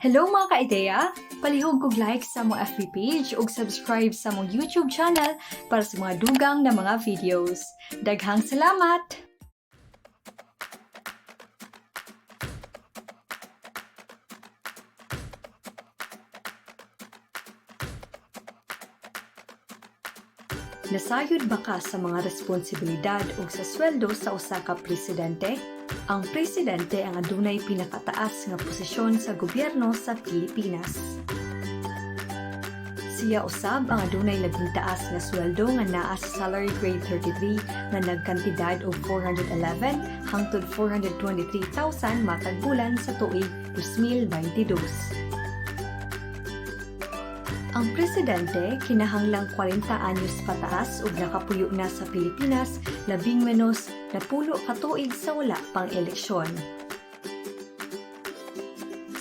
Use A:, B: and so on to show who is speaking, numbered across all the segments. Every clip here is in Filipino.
A: Hello mga ka-ideya! Palihog kog like sa mong FB page ug subscribe sa mong YouTube channel para sa mga dugang na mga videos. Daghang salamat! Nasayud ba ka sa mga responsibilidad o sa sweldo sa usa ka presidente? Ang presidente ang adunay pinakataas nga posisyon sa gobyerno sa Pilipinas. Siya usab ang adunay labing taas nga sweldo nga naa sa salary grade 33 nga nagkantidad og 411 hangtod 423,000 matag bulan sa tuig 2022. Ang presidente kinahanglang 40 anyos pataas ug nakapuyo na sa Pilipinas labing menos na 10 ka tuig sa wala pang eleksyon.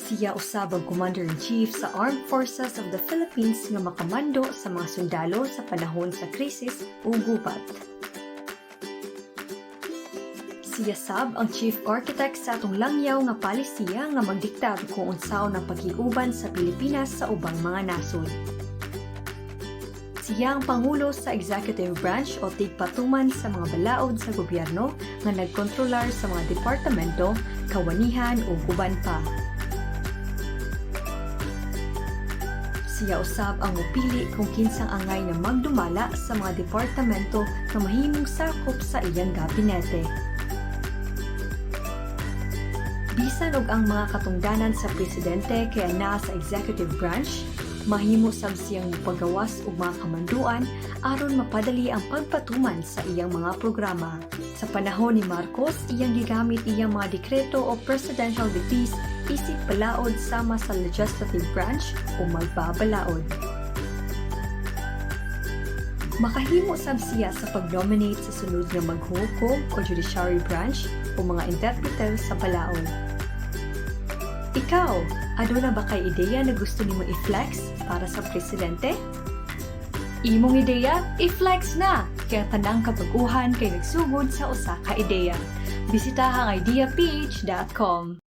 A: Siya usab ang Commander-in-Chief sa Armed Forces of the Philippines nga makamando sa mga sundalo sa panahon sa krisis o gubat. Siya sab ang Chief Architect sa atong langyaw nga palisiya nga magdiktar kung unsaon ang pakig-uban sa Pilipinas sa ubang mga nasod. Siya ang Pangulo sa Executive Branch o tigpatuman sa mga balaod sa gobyerno nga nagkontrolar sa mga departamento, kawanihan o guban pa. Siya usab ang mupili kung kinsang angay na magdumala sa mga departamento nga mahimong sakop sa iyang gabinete. Bisan og ang mga katungdanan sa presidente kaya naa sa executive branch, mahimo sab siyang paggawas og mga kamanduan aron mapadali ang pagpatuman sa iyang mga programa. Sa panahon ni Marcos, iyang gigamit iyang mga dekreto o presidential decrees isip balaod sama sa legislative branch o magbabalaod. Makahimo sab siya sa pag-nominate sa sunod nga maghukom o judiciary branch o mga interpreter sa balaod. Ikaw, aduna ba kay ideya na gusto nimo i-flex para sa presidente? Imong ideya, i-flex na! Kaya tanang kapag-uhan kay nagsugod sa usa ka ideya. Bisitahang ideapage.com.